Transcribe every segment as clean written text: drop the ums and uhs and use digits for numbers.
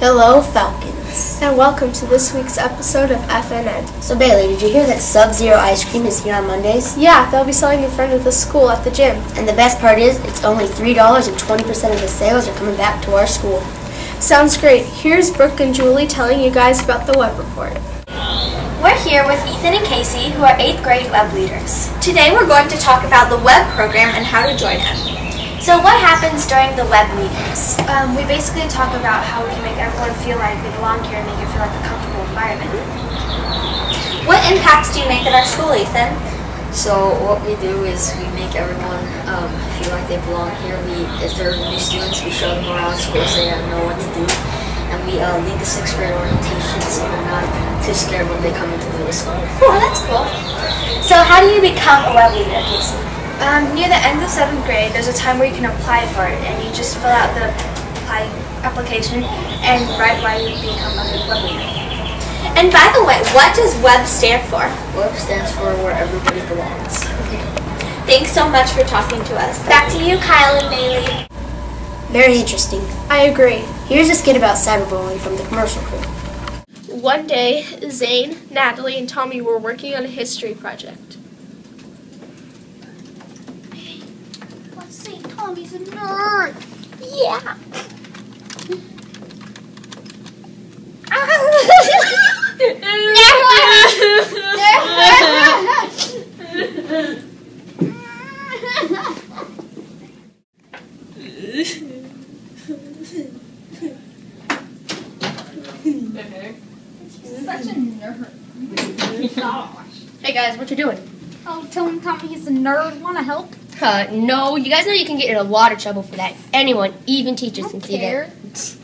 Hello, Falcons. And welcome to this week's episode of FNN. So Bailey, did you hear that Sub-Zero ice cream is here on Mondays? Yeah, they'll be selling in front of the school at the gym. And the best part is, it's only $3 and 20% of the sales are coming back to our school. Sounds great. Here's Brooke and Julie telling you guys about the web report. We're here with Ethan and Casey, who are 8th grade web leaders. Today we're going to talk about the web program and how to join it. So what happens during the web meetings? We basically talk about how we can make everyone feel like they belong here and make it feel like a comfortable environment. What impacts do you make at our school, Ethan? So what we do is we make everyone feel like they belong here. If they're new students, we show them around school so they know what to do. And we lead the 6th grade orientation so they're not too scared when they come into middle school. Oh, that's cool. So how do you become a web leader, Casey? Near the end of 7th grade, there's a time where you can apply for it, and you just fill out the application and write why you become a web leader. And by the way, what does WEB stand for? WEB stands for Where Everybody Belongs. Thanks so much for talking to us. Back to you, Kyle and Bailey. Very interesting. I agree. Here's a skit about cyberbullying from the commercial crew. One day, Zane, Natalie, and Tommy were working on a history project. Let's say Tommy's a nerd. Yeah. Such a nerd. Gosh. Hey guys, what you doing? Oh, telling Tommy he's a nerd. Wanna help? No, you guys know you can get in a lot of trouble for that. Anyone, even teachers, can see that.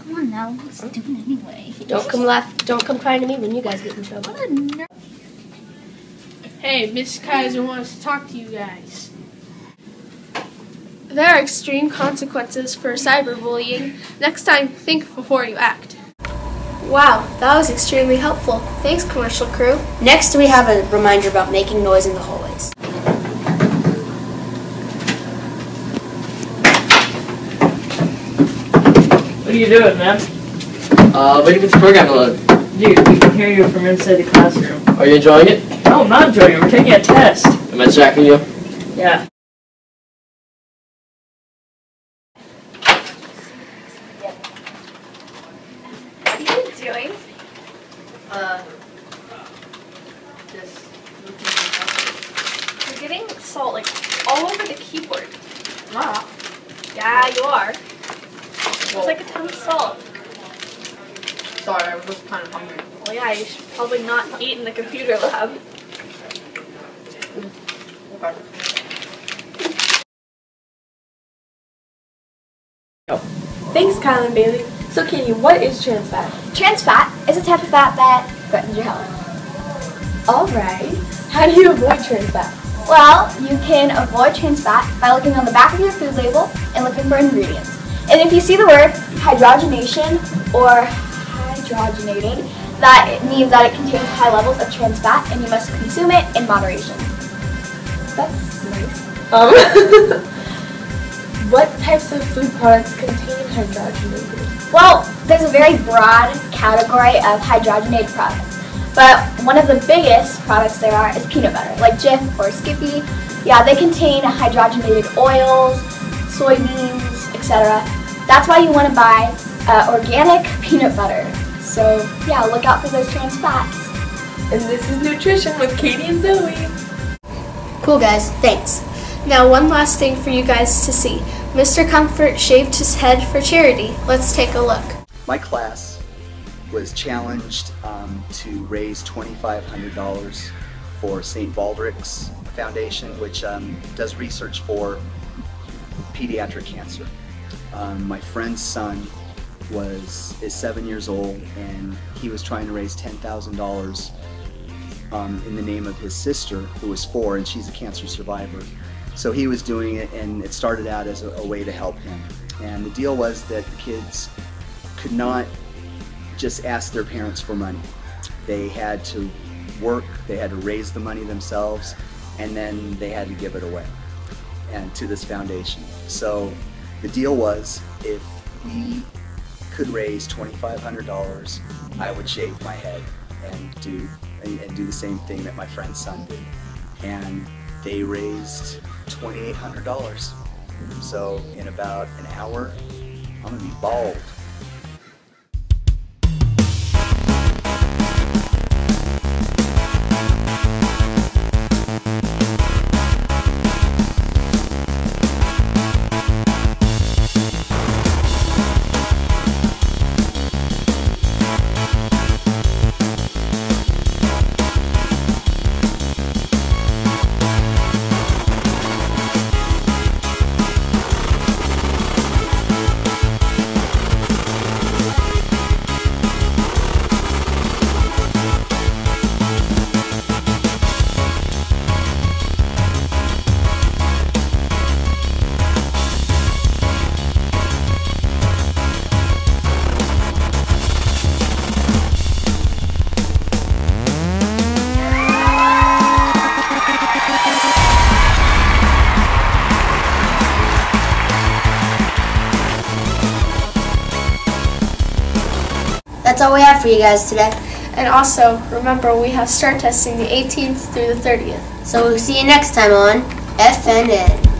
Come on now, let's do it anyway. Don't come crying to me when you guys get in trouble. What a nerd. Hey, Miss Kaiser wants to talk to you guys. There are extreme consequences for cyberbullying. Next time, think before you act. Wow, that was extremely helpful. Thanks, commercial crew. Next, we have a reminder about making noise in the hallways. What are you doing, man? Waiting for this program to load. Dude, we can hear you from inside the classroom. Are you enjoying it? No, I'm not enjoying it. We're taking a test. Am I distracting you? Yeah. What are you doing? Just You're getting salt all over the keyboard. Wow. Yeah, you are. It's like a ton of salt. sorry, I was just kind of hungry. Well, yeah, you should probably not eat in the computer lab. Okay. Thanks, Kyle and Bailey. So, Katie, what is trans fat? Trans fat is a type of fat that threatens your health. Alright. How do you avoid trans fat? Well, you can avoid trans fat by looking on the back of your food label and looking for ingredients. And if you see the word hydrogenation or hydrogenated, that means that it contains high levels of trans fat and you must consume it in moderation. That's nice. What types of food products contain hydrogenated? Well, there's a very broad category of hydrogenated products. But one of the biggest products there are is peanut butter, like Jif or Skippy. Yeah, they contain hydrogenated oils, soybeans, etc. That's why you want to buy organic peanut butter. So yeah, look out for those trans fats. And this is Nutrition with Katie and Zoe. Cool, guys. Thanks. Now, one last thing for you guys to see. Mr. Comfort shaved his head for charity. Let's take a look. My class was challenged to raise $2,500 for St. Baldrick's Foundation, which does research for pediatric cancer. My friend's son is 7 years old, and he was trying to raise $10,000 in the name of his sister, who was 4, and she's a cancer survivor. So he was doing it, and it started out as a way to help him. And the deal was that the kids could not just ask their parents for money. They had to work, they had to raise the money themselves, and then they had to give it away and to this foundation. So the deal was, if we could raise $2,500, I would shave my head and do the same thing that my friend's son did. And they raised $2,800. So in about an hour, I'm gonna be bald. That's all we have for you guys today. And also, remember, we have start testing the 18th through the 30th. So we'll see you next time on FNN.